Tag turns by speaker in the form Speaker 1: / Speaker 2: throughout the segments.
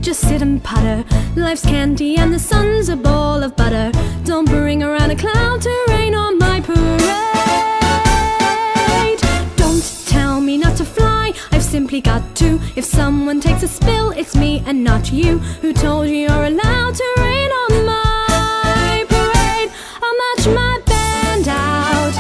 Speaker 1: just sit and putter. Life's candy and the sun's a ball of butter. Don't bring around a cloud to rain on my parade. Don't tell me not to fly, I've simply got to. If someone takes a spill, it's me and not you. Who told you you're allowed to rain on my parade? I'll march my band out,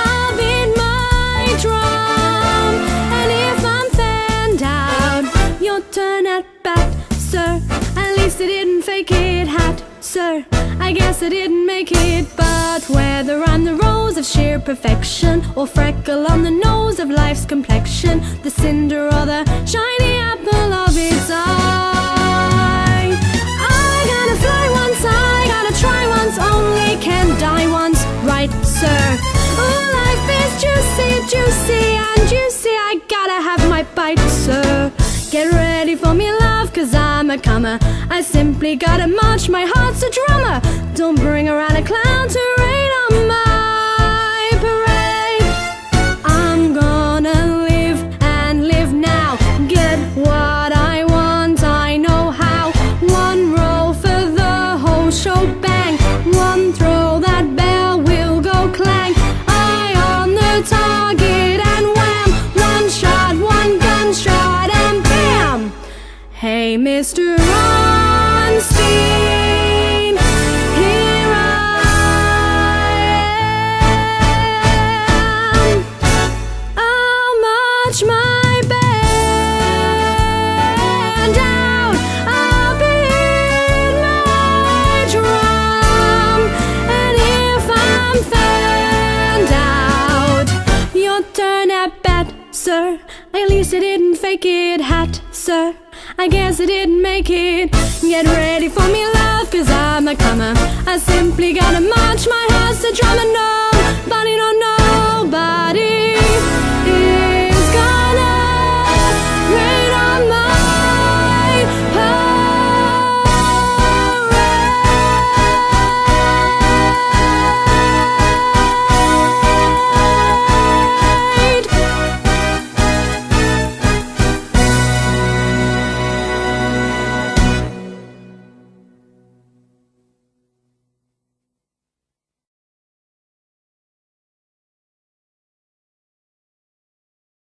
Speaker 1: I'll beat my drum. And if I'm fanned out, your turn at bat, sir. At least I didn't fake it, hat, sir. I guess I didn't make it. But whether I'm the rose of sheer perfection, or freckle on the nose of life's complexion, the cinder or the shiny apple of its eye, I gotta fly once, I gotta try once, only can die once, right, sir? Oh, life is juicy, juicy and juicy, I gotta have my bite, sir. Get ready for me, love, cause I'm a comer. I simply gotta march, my heart's a drummer. Don't bring around a cloud to rain on my parade. I'm gonna live and live now, get what I want, I know how. One roll for the whole show, bang. One throw, that bell will go clang. Eye on the target and wham. One shot, one gunshot and bam. Hey, Mr. Ronstein, here I am. I'll march my band out, I'll beat my drum. And if I'm fanned out, your turn at bat, sir. At least I didn't fake it, hat, sir. I guess I didn't make it. Get ready for me, love, cause I'm a comer. I simply gotta march, my heart's a drummer, no.